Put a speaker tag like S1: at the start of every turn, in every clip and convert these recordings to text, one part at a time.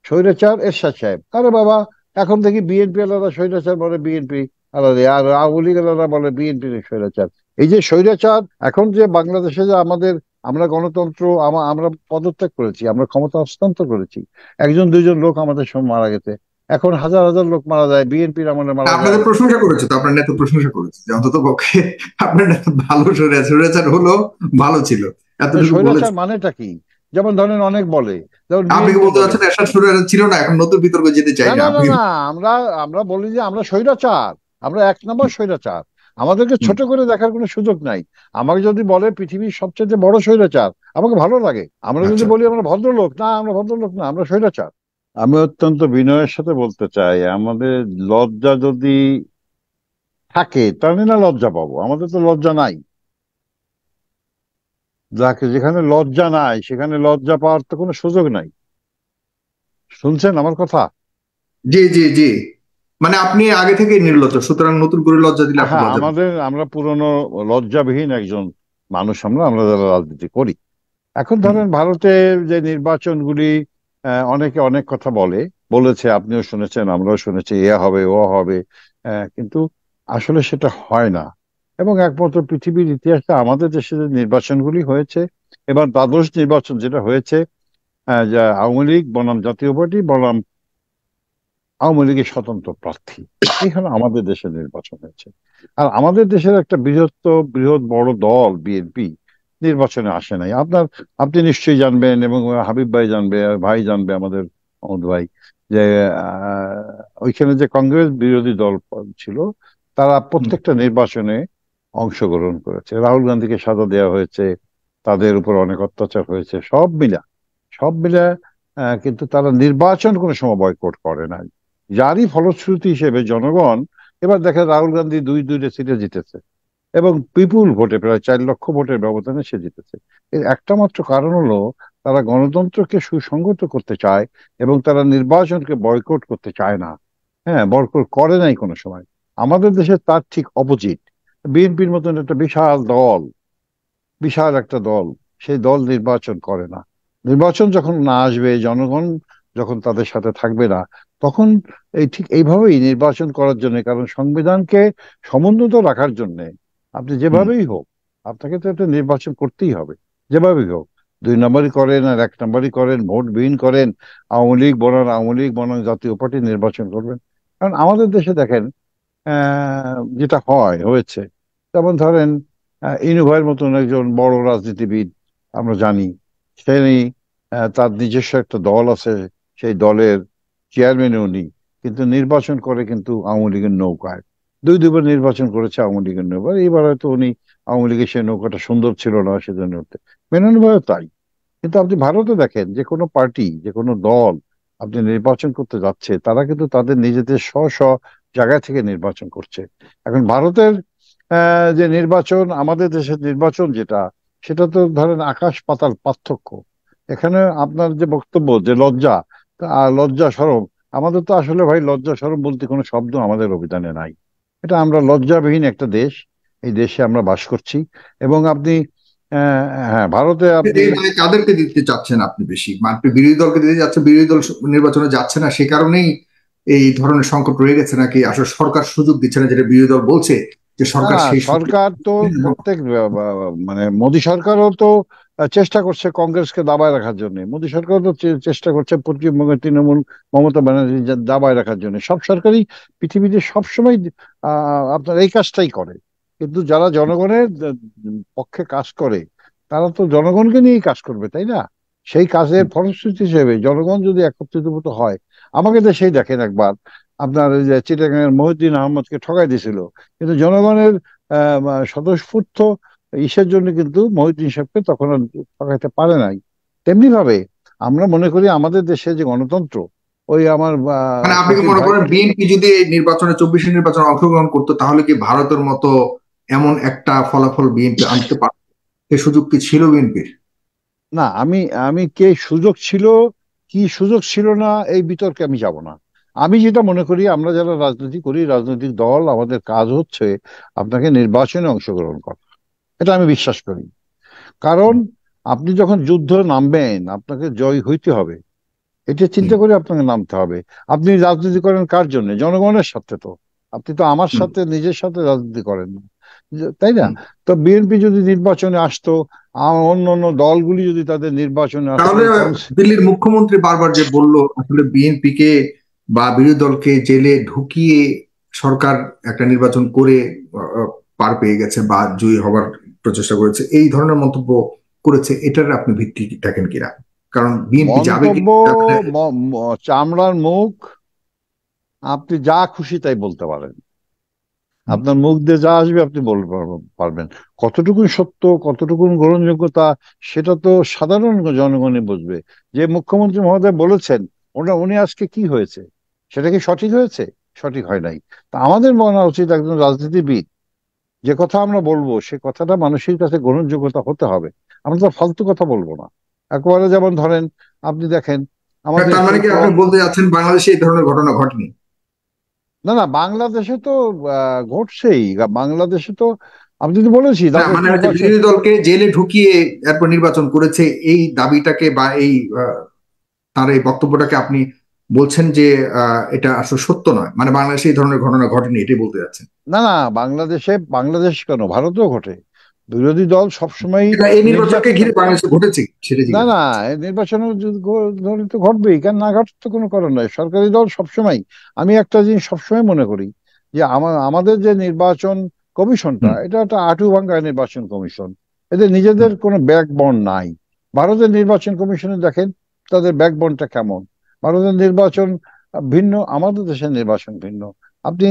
S1: স্বৈরাচার এরশাদ সাহেব, আরে বাবা, এখন দেখি বিএনপি আলাদা স্বৈরাচার বলে বিএনপি আলাদা, আর আওয়ামী লীগ আলাদা বলে বিএনপি স্বৈরাচার। এই যে স্বৈরাচার, এখন যে বাংলাদেশে যে আমাদের, আমরা গণতন্ত্র, আমরা পদত্যাগ করেছি, আমরা ক্ষমতা হস্তান্তর করেছি, একজন দুইজন লোক আমাদের সময় মারা গেছে, এখন হাজার হাজার লোক মারা যায়, বিএনপির আমলে মারা যায়।
S2: আপনাদের প্রশংসা করেছে তো, আপনার নেতা প্রশংসা করেছে যে অন্তত পক্ষে আপনার নেতা ভালো স্বৈরাচার হলো, ভালো ছিল, এতটুকু
S1: স্বৈরাচার
S2: বলেছে।
S1: মানেটা কি? যেমন ধরেন অনেক বলে, যেমন
S2: আপনি কি
S1: বিএনপি
S2: বলতে
S1: বলে,
S2: চাচ্ছেন এরশাদ স্বৈরাচার ছিল না? এখন নতুন বিতর্ক যেতে চাই
S1: না
S2: না
S1: না না
S2: আপনি।
S1: না, আমরা আমরা বলি যে আমরা স্বৈরাচার, আমরা এক নম্বর স্বৈরাচার, আমাদেরকে
S2: হুম,
S1: ছোট করে দেখার কোনো সুযোগ নাই। আমাকে যদি বলে পৃথিবীর সবচেয়ে বড় স্বৈরাচার, আমাকে ভালো লাগে। আমরা যদি
S2: আচ্ছা।
S1: বলি আমরা ভদ্রলোক, না আমরা ভদ্রলোক না, আমরা স্বৈরাচার। আমি অত্যন্ত বিনয়ের সাথে বলতে চাই, আমাদের লজ্জা যদি থাকে তাহলে না লজ্জা পাবো, আমাদের তো লজ্জা নাই। যাকে যেখানে লজ্জা নাই সেখানে লজ্জা পাওয়ার তো কোনো সুযোগ নাই। শুনছেন আমার কথা?
S2: জি জি জি, মানে আপনি আগে থেকে নির্লজ্জ, সুতরাং নতুন করে লজ্জা দিলে আপনি
S1: হ্যাঁ,
S2: লজ্জা পাবেন।
S1: আমরা পুরনো লজ্জাবিহীন একজন মানুষ, আমরা আমরা যারা রাজনীতি করি। এখন
S2: হুম,
S1: ধরেন ভারতের যে নির্বাচনগুলি, অনেকে অনেক কথা বলেছে, আপনিও শুনেছেন, আমরাও শুনেছি, এ হবে ও হবে, কিন্তু আসলে সেটা হয় না। এবং একমাত্র পৃথিবীর ইতিহাসে আমাদের দেশে যে নির্বাচনগুলি হয়েছে, এবার দ্বাদশ নির্বাচন যেটা হয়েছে, যা আওয়ামী লীগ বনাম জাতীয় পার্টি বনাম আওয়ামী লীগের স্বতন্ত্র প্রার্থী, এখানে আমাদের দেশে নির্বাচন হয়েছে। আর আমাদের দেশের একটা বৃহৎ বড় দল বিএনপি নির্বাচনে আসে নাই। আপনি নিশ্চয়ই জানবেন, এবং হাবিব ভাই জানবে, ভাই জানবে, আমাদের মাহমুদ ভাই, যে ওইখানে যে কংগ্রেস বিরোধী দল ছিল, তারা
S2: হুম,
S1: প্রত্যেকটা নির্বাচনে অংশগ্রহণ করেছে। রাহুল গান্ধীকে সাজা দেওয়া হয়েছে, তাদের উপর অনেক অত্যাচার হয়েছে, সব মিলা কিন্তু তারা নির্বাচন কোনো সময় বয়কট করে নাই। যারই ফলশ্রুতি হিসেবে জনগণ, এবার দেখেন রাহুল গান্ধী দুইটা সিটে জিতেছে, এবং বিপুল ভোটে, প্রায় 4 লক্ষ ভোটের ব্যবধানে সে জিতেছে। এর একটা মাত্র কারণ হলো, তারা গণতন্ত্রকে সুসংহত করতে চায়, এবং তারা নির্বাচনকে বয়কট করতে চায় না। হ্যাঁ, বয়কট করে নাই কোনো সময়। আমাদের দেশে তার ঠিক অপোজিট। বিএনপির মতন একটা বিশাল একটা দল, সেই দল নির্বাচন করে না। নির্বাচন যখন না আসবে, জনগণ যখন তাদের সাথে থাকবে না, তখন ঠিক এইভাবেই নির্বাচন করার জন্য, কারণ সংবিধানকে সমুন্নত রাখার জন্য আপনি
S2: হুম।
S1: যেভাবেই হোক, আপনাকে তো একটা নির্বাচন করতেই হবে, যেভাবেই হোক। 2 নম্বরই করেন আর 1 নম্বরই করেন, ভোট বিহীন করেন, আওয়ামী লীগ বনাম জাতীয় পার্টি নির্বাচন করবেন। কারণ আমাদের দেশে দেখেন, যেটা হয়েছে, যেমন ধরেন ইনু ভাইয়ের মতন একজন বড় রাজনীতিবিদ, আমরা জানি, তিনি, তার নিজস্ব একটা দল আছে, সেই দলের চেয়ারম্যান উনি, কিন্তু নির্বাচন করে কিন্তু আওয়ামী লীগের নৌকায়। দুইবার নির্বাচন করেছে আওয়ামী লীগের নৌকা, এবার হয়তো উনি আওয়ামী লীগের সেই নৌকাটা সুন্দর ছিল না, সেজন্য মেনন ভাইও তাই। কিন্তু আপনি ভারতে দেখেন, যে কোনো পার্টি, যে কোনো দল আপনি নির্বাচন করতে যাচ্ছে, তারা কিন্তু তাদের নিজেদের স্ব জায়গা থেকে নির্বাচন করছে। এখন ভারতের যে নির্বাচন, আমাদের দেশের নির্বাচন যেটা, সেটা তো ধরেন আকাশ পাতাল পার্থক্য। এখানে আপনার যে বক্তব্য যে লজ্জা, লজ্জা শরম, আমাদের তো আসলে ভাই লজ্জা শরম বলতে কোনো শব্দ আমাদের অভিধানে নাই। এটা আমরা লজ্জাবিহীন একটা দেশ, এই দেশে আমরা বাস করছি। এবং আপনি, হ্যাঁ, ভারতে আপনি,
S2: মানে কাদেরকে দিতে চাচ্ছেন আপনি বেশি? মানে আপনি বিরোধী দলকে দিতে যাচ্ছেন, বিরোধী দল নির্বাচনে যাচ্ছে না সে কারণেই এই ধরনের সংকট রয়ে গেছে, নাকি আসলে সরকার সুযোগ দিচ্ছে না, যেটা বিরোধী দল বলছে যে
S1: না
S2: সরকার
S1: না,
S2: সেই সুযোগ
S1: সরকার তো মানে মোদী সরকারও তো চেষ্টা করছে কংগ্রেসকে দাবায় রাখার জন্য, মোদী সরকারও তো চেষ্টা করছে পশ্চিমবঙ্গের তৃণমূল মমতা ব্যানার্জি দাবায় রাখার জন্য। সব সরকারই পৃথিবীতে সবসময় আপনার এই কাজটাই করে। কিন্তু যারা জনগণের পক্ষে কাজ করে, তারা তো জনগণকে নিয়েই কাজ করবে, তাই না? সেই কাজের ফলশ্রুতি হিসেবে জনগণ যদি একত্রিত হয়, আমাকে দেশেই দেখেন একবার, আপনার এই যে চিটাগাংয়ের মহিউদ্দিন আহমদকে ঠকাই দিয়েছিল, কিন্তু জনগণের স্বতঃস্ফূর্ত ইসের জন্য কিন্তু মহিউদ্দিন সাহেবকে তখন আর ঠকাইতে পারে নাই। তেমনি ভাবে আমরা মনে করি আমাদের দেশে যে গণতন্ত্র, ওই আমার
S2: মানে আপনি কি
S1: সচিব
S2: মনে
S1: ভাই,
S2: করেন বিএনপি যদি এই নির্বাচনে 24 নির্বাচনে অংশগ্রহণ করতো তাহলে কি ভারতের মতো এমন একটা ফলাফল বিএনপি আনতে পারত? সেই সুযোগ কি ছিল বিএনপির?
S1: না, আমি আমি কি সুযোগ ছিল না, এই বিতর্কে আমি যাব না। আমি যেটা মনে করি, আমরা যারা রাজনীতি করি, রাজনৈতিক দল, আমাদের কাজ হচ্ছে আপনাকে নির্বাচনে অংশগ্রহণ করা, এটা আমি বিশ্বাস করি। কারণ আপনি যখন যুদ্ধ নামবেন, আপনাকে জয় হইতে হবে। এটা চিন্তা করে আপনাকে নামতে হবে। আপনি রাজনীতি করেন কার জন্য? জনগণের সাথে তো। আপনি তো আমার
S2: হুম,
S1: সাথে, নিজের সাথে রাজনীতি করেন না, তাই না?
S2: হুম।
S1: তো বিএনপি যদি নির্বাচনে আসতো, অন্য অন্য দলগুলি যদি তাদের নির্বাচনে আসতো,
S2: তাহলে দিল্লির মুখ্যমন্ত্রী বারবার যে বলল আসলে বিএনপি কে বা বিরোধী দলকে জেলে ঢুকিয়ে সরকার একটা নির্বাচন করে পার পেয়ে গেছে বা জয়ী হবার প্রচেষ্টা করেছে, এই ধরনের মন্তব্য করেছে, এটার আপনি ভিত্তি দেখেন কিনা? কারণ বিএনপি যাবে কি
S1: মন্তব্য,
S2: যাবে না।
S1: চামড়ার মুখ, আপনি যা খুশি তাই বলতে পারেন। আপনার মুখ দিয়ে যা আসবে আপনি বলতে পারবেন। কতটুকু সত্য, কতটুকু গ্রহণযোগ্যতা, সেটা তো সাধারণ জনগণই বুঝবে। যে মুখ্যমন্ত্রী মহোদয় বলেছেন, উনি আজকে কি হয়েছে? সেটা কি সঠিক হয়েছে? সঠিক হয় নাই। তা আমাদের মনে উচিত, একজন রাজনীতিবিদ যে কথা আমরা বলবো, সে কথাটা মানুষের কাছে গ্রহণযোগ্যতা হতে হবে। আমরা তো ফালতু কথা বলবো না একেবারে। যেমন ধরেন, আপনি দেখেন আমাদের
S2: তার মানে কি আপনি বলতে যাচ্ছেন বাংলাদেশে এই ধরনের ঘটনা ঘটেনি?
S1: না না, বাংলাদেশে তো ঘটছেই। বাংলাদেশে তো আমি যদি বলেছি
S2: না
S1: তাদের
S2: মানে হচ্ছে
S1: নির্বাচন।
S2: বিরোধী দলকে জেলে ঢুকিয়ে এরপর নির্বাচন করেছে, এই দাবিটাকে বা এই তার এই বক্তব্যটাকে আপনি বলছেন যে এটা আসলে সত্য নয়, মানে বাংলাদেশে এই ধরনের ঘটনা ঘটেনি, এটাই বলতে যাচ্ছেন?
S1: না না, বাংলাদেশ কেন, ভারতেও ঘটে। বিরোধী দল সবসময়
S2: এটা এই নির্বাচনকে
S1: নির্যাতিত।
S2: ঘিরে বাংলাদেশে ঘটেছে সেটা
S1: না
S2: জিজ্ঞেস
S1: না,
S2: করছি।
S1: নির্বাচনে ধরে তো ঘটবেই, কেন না ঘটতে তো কোনো কারণ নাই। সরকারি দল সবসময়, আমি একটা জিনিস সবসময় মনে করি, যে আমাদের যে নির্বাচন কমিশনটা,
S2: হুম,
S1: এটা একটা আঁটু ভাঙ্গা নির্বাচন কমিশন। এদের
S2: হুম,
S1: নিজেদের কোনো ব্যাকবোন নাই। ভারতের নির্বাচন কমিশনে দেখেন তাদের ব্যাকবোনটা কেমন। ভারতের নির্বাচন ভিন্ন, আমাদের দেশের নির্বাচন ভিন্ন। আপনি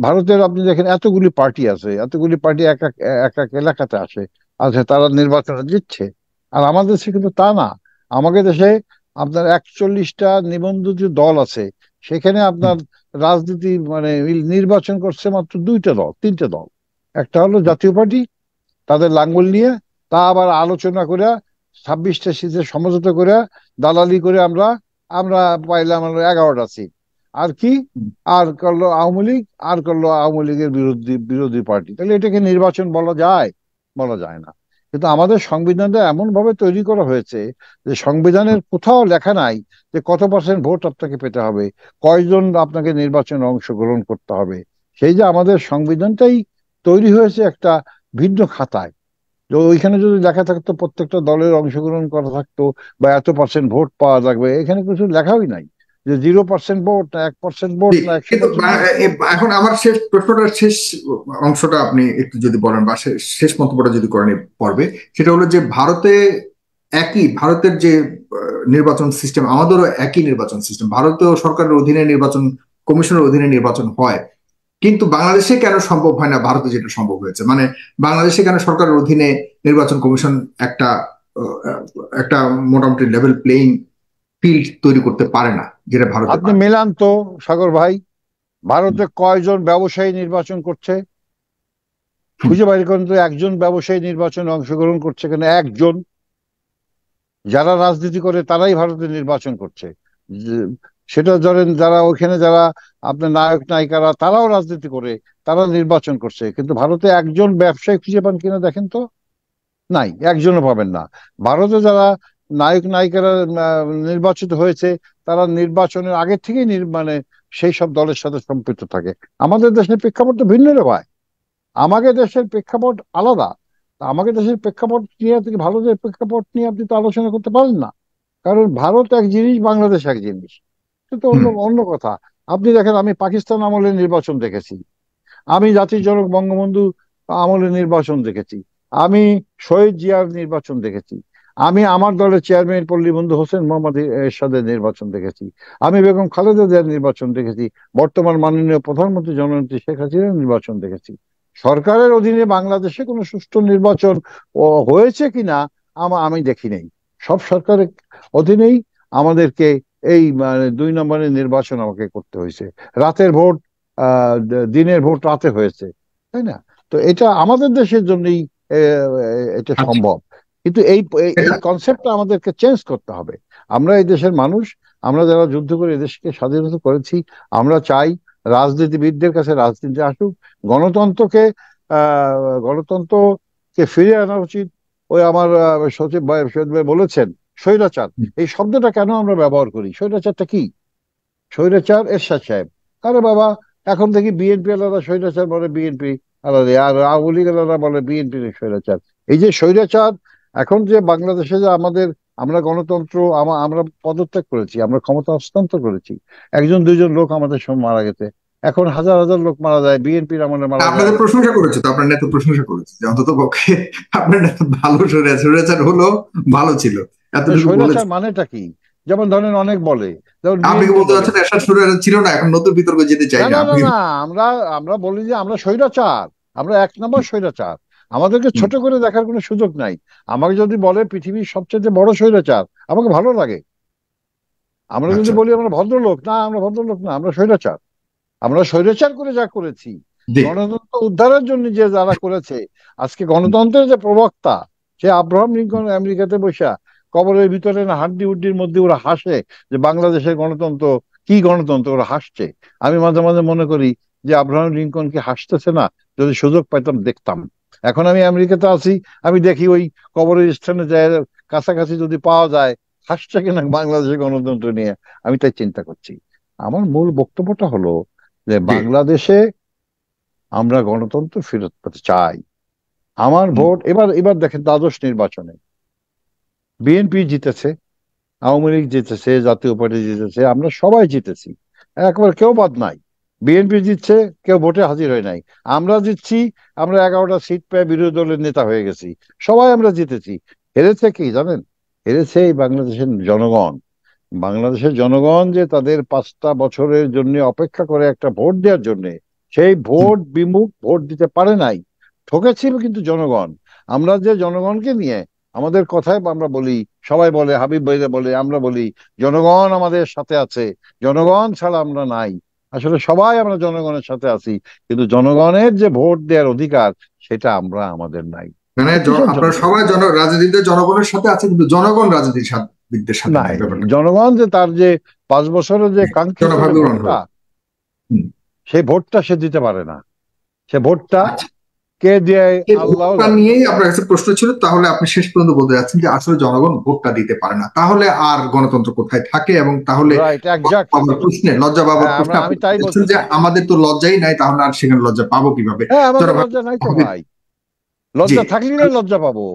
S1: ভারতের আপনি দেখেন এতগুলি পার্টি আছে, এতগুলি পার্টি এক এক এক এক এলাকাতে আছে, আছে, তারা নির্বাচনে জিতছে। আর আমাদের দেশে কিন্তু তা না। আমাদের দেশে আপনার 41টা নিবন্ধিত দল আছে, সেখানে
S2: হুম,
S1: আপনার রাজনীতি মানে নির্বাচন করছে মাত্র দুইটা দল, তিনটে দল। একটা হলো
S2: হুম,
S1: জাতীয় পার্টি, তাদের লাঙ্গল নিয়ে, তা আবার আলোচনা করে 26টা সিটের সমঝোতা করে, দালালি করে আমরা আমরা পাইলাম হলো 11টা সিট। আর কি?
S2: হুম।
S1: আর করলো আওয়ামী লীগ, আর করলো আওয়ামী লীগের বিরোধী বিরোধী পার্টি। তাহলে এটাকে নির্বাচন বলা যায়? বলা যায় না। কিন্তু আমাদের সংবিধানটা এমন ভাবে তৈরি করা হয়েছে, যে সংবিধানের কোথাও লেখা নাই যে কত পার্সেন্ট ভোট আপনাকে পেতে হবে, কয়জন আপনাকে নির্বাচনে অংশগ্রহণ করতে হবে। সেই যে আমাদের সংবিধানটাই তৈরি হয়েছে একটা ভিন্ন খাতায়। তো ওইখানে যদি লেখা থাকতো প্রত্যেকটা দলের অংশগ্রহণ করা থাকতো, বা এত পার্সেন্ট ভোট পাওয়া লাগবে, এখানে কিছু লেখাই নাই। যে 0% ভোট না 1% ভোট
S2: জি,
S1: না একশো
S2: কিন্তু
S1: পার্সেন্ট ভোট।
S2: এখন আমার শেষ প্রশ্নটার শেষ অংশটা আপনি একটু যদি বলেন বা শেষ মন্তব্যটা যদি করেন এই পর্বে, সেটা হলো যে ভারতের যে নির্বাচন সিস্টেম, আমাদেরও একই নির্বাচন সিস্টেম, ভারতীয় সরকারের অধীনে নির্বাচন কমিশনের অধীনে নির্বাচন হয়, কিন্তু বাংলাদেশে কেন সম্ভব হয় না ভারতে যেটা সম্ভব হয়েছে? মানে বাংলাদেশে কেন সরকারের অধীনে নির্বাচন কমিশন একটা আহ, একটা মোটামুটি লেভেল প্লেইং ফিল্ড তৈরি করতে পারে না, যেটা ভারতে
S1: আপনি
S2: পারে?
S1: মেলান তো, সাগর ভাই, ভারতে কয়জন ব্যবসায়ী নির্বাচন করছে?
S2: হুম,
S1: খুঁজে বাইর করেন তো, একজন ব্যবসায়ী নির্বাচনে অংশগ্রহণ করছে কেন? একজন। যারা রাজনীতি করে তারাই ভারতে নির্বাচন করছে। যে- সেটা ধরেন, যারা ওইখানে যারা আপনার নায়ক নায়িকারা, তারাও রাজনীতি করে, তারা নির্বাচন করছে। কিন্তু ভারতে একজন ব্যবসায়ী খুঁজে পান কিনা দেখেন তো। নাই, একজনও পাবেন না। ভারতে যারা নায়ক নায়িকারা নির্বাচিত হয়েছে, তারা নির্বাচনের আগে থেকেই মানে সেই সব দলের সাথে সম্পৃক্ত থাকে। আমাদের দেশের প্রেক্ষাপট তো ভিন্ন রে ভাই। আমাদের দেশের প্রেক্ষাপট আলাদা। তা আমাদের দেশের প্রেক্ষাপট নিয়ে থেকে ভারতের প্রেক্ষাপট নিয়ে আপনি তো আলোচনা করতে পারেন না। কারণ ভারত এক জিনিস, বাংলাদেশ এক জিনিস। কিন্তু অন্য
S2: হুম,
S1: অন্য কথা। আপনি দেখেন, আমি পাকিস্তান আমলে নির্বাচন দেখেছি, আমি জাতির জনক বঙ্গবন্ধু আমলে নির্বাচন দেখেছি, আমি শহীদ জিয়ার নির্বাচন দেখেছি, আমি আমার দলের চেয়ারম্যান পল্লীবন্ধু হোসেন মোহাম্মদ এরশাদের নির্বাচন দেখেছি, আমি বেগম খালেদা জিয়ার নির্বাচন দেখেছি, বর্তমান মাননীয় প্রধানমন্ত্রী জননেত্রী শেখ হাসিনার নির্বাচন দেখেছি। সরকারের অধীনে বাংলাদেশে কোনো সুষ্ঠু নির্বাচন হয়েছে কিনা আমি দেখি নাই। সব সরকারের অধীনেই আমাদেরকে এই মানে 2 নম্বরের নির্বাচন আমাকে করতে হয়েছে। রাতের ভোট দিনের ভোট রাতে হয়েছে, তাই না? তো এটা আমাদের দেশের জন্যই এটা
S2: আচ্ছা।
S1: সম্ভব। কিন্তু এই এই
S2: এটা
S1: কনসেপ্টটা আমাদেরকে চেঞ্জ করতে হবে। আমরা এই দেশের মানুষ, আমরা যারা যুদ্ধ করে এই দেশকে স্বাধীনতা করেছি, আমরা চাই রাজনীতিবিদদের কাছে রাজনীতি আসুক। গণতন্ত্রকে গণতন্ত্রকে ফিরিয়ে আনা উচিত। ওই আমার সচিব ভাই বলেছেন স্বৈরাচার এই শব্দটা কেন আমরা ব্যবহার করি? স্বৈরাচারটা কি? স্বৈরাচার এরশাদ সাহেব। আরে বাবা, এখন দেখি বিএনপি আলাদা স্বৈরাচার বলে, বিএনপি আলাদা, আর আওয়ামী লীগ আলাদা বলে বিএনপি স্বৈরাচার। এই যে স্বৈরাচার, এখন যে বাংলাদেশে যে আমাদের, আমরা গণতন্ত্র, আমরা পদত্যাগ করেছি, আমরা ক্ষমতা হস্তান্তর করেছি, একজন দুইজন লোক আমাদের সময় মারা গেছে, এখন হাজার হাজার লোক মারা যায়, বিএনপির আমলে মারা যায়।
S2: আপনাদের প্রশংসা করেছে তো, আপনার নেতা প্রশংসা করেছে যে অন্তত পক্ষে আপনার নেতা ভালো স্বৈরাচার হলো, ভালো ছিল, এতটুকু বলেছে।
S1: স্বৈরাচার মানেটা কি? যেমন ধরেন অনেক বলে, যেমন
S2: আপনি কি
S1: বিএনপি
S2: বলতে
S1: বলে।
S2: চাচ্ছেন এরশাদ স্বৈরাচার ছিল না? এখন নতুন বিতর্ক যেতে চাই
S1: না
S2: না
S1: না না
S2: আপনি।
S1: না, আমরা আমরা বলি যে আমরা স্বৈরাচার, আমরা এক নম্বর স্বৈরাচার। আমাদেরকে
S2: হুম,
S1: ছোট করে দেখার কোনো সুযোগ নাই। আমাকে যদি বলে পৃথিবীর সবচেয়ে বড় স্বৈরাচার, আমাকে ভালো লাগে। আমরা যদি
S2: আচ্ছা,
S1: বলি আমরা ভদ্রলোক, না, আমরা ভদ্রলোক না, আমরা স্বৈরাচার। আমরা স্বৈরাচার করে যা করেছি,
S2: জি,
S1: গণতন্ত্র উদ্ধারের জন্য যে যারা করেছে, আজকে গণতন্ত্রের যে প্রবক্তা, সে আব্রাহাম লিঙ্কন আমেরিকাতে বসা কবরের ভিতরে না হাড্ডি উড্ডির মধ্যে ওরা হাসে যে বাংলাদেশের গণতন্ত্র কি, গণতন্ত্র, ওরা হাসছে। আমি মাঝে মাঝে মনে করি যে আব্রাহাম লিঙ্কন কি হাসতেছে না? যদি সুযোগ পাইতাম দেখতাম। এখন আমি আমেরিকাতে আছি, আমি দেখি ওই কবরের স্থানে যায়, কাছাকাছি যদি পাওয়া যায়, হাসছে কিনা বাংলাদেশের গণতন্ত্র নিয়ে, আমি তাই চিন্তা করছি। আমার মূল বক্তব্যটা হলো যে
S2: জি,
S1: বাংলাদেশে আমরা গণতন্ত্র ফেরত পেতে চাই। আমার
S2: হুম,
S1: ভোট, এবার এবার দেখেন দ্বাদশ নির্বাচনে বিএনপি জিতেছে, আওয়ামী লীগ জিতেছে, জাতীয় পার্টি জিতেছে, আমরা সবাই জিতেছি, একবার কেউ বাদ নাই। বিএনপি জিতছে, কেউ ভোটে হাজির হয় নাই। আমরা জিতছি, আমরা 11টা সিট পেয়ে বিরোধী দলের নেতা হয়ে গেছি, সবাই আমরা জিতেছি। হেরেছে কি জানেন? হেরেছে এই বাংলাদেশের জনগণ। বাংলাদেশের জনগণ যে তাদের 5টা বছরের জন্য অপেক্ষা করে একটা ভোট দেওয়ার জন্য, সেই
S2: হুম,
S1: ভোট বিমুখ ভোট দিতে পারে নাই। ঠকেছিল কিন্তু জনগণ। আমরা যে জনগণকে নিয়ে আমাদের কথায় আমরা বলি, সবাই বলে, হাবিব ভাইরা বলে, আমরা বলি জনগণ আমাদের সাথে আছে, জনগণ ছাড়া আমরা নাই। আসলে সবাই আমরা জনগণের সাথে আছি, কিন্তু জনগণের যে ভোট দেওয়ার অধিকার, সেটা আমরা আমাদের নাই।
S2: মানে
S1: তো কিসের জন্য?
S2: আপনারা সবাই রাজনীতিতে জনগণের সাথে আছে, কিন্তু জনগণ রাজনীতিবিদদের সাথে নাই,
S1: নাই।
S2: ব্যাপারটা
S1: জনগণ যে তার যে 5 বছরের যে কাঙ্ক্ষিত যে
S2: জনভাবে গ্রহণ
S1: ভোটটা,
S2: করে। হুম,
S1: সেই ভোটটা সে দিতে পারে না। সে ভোটটা
S2: আচ্ছা,
S1: কে দেয়
S2: এই
S1: আল্লাহ
S2: ভোটটা
S1: জানে।
S2: নিয়েই আপনার কাছে প্রশ্ন ছিল, তাহলে আপনি শেষ পর্যন্ত বলতে যাচ্ছেন যে আসলে জনগণ ভোটটা দিতে পারে না, তাহলে আর গণতন্ত্র কোথায় থাকে? এবং তাহলে
S1: রাইট, এক্স্যাক্টলি।
S2: লজ্জা পাবার
S1: হ্যাঁ,
S2: প্রশ্নে আপনি
S1: আমি তাই
S2: বলছেন
S1: বলতে
S2: যে
S1: চাচ্ছি।
S2: আমাদের তো লজ্জাই নাই, তাহলে আর সেখানে লজ্জা পাবো কিভাবে?
S1: হ্যাঁ, আমাদের
S2: জনভাবে
S1: লজ্জা নাই তো
S2: হবে।
S1: ভাই।
S2: জি,
S1: লজ্জা থাকলে না লজ্জা পাবো।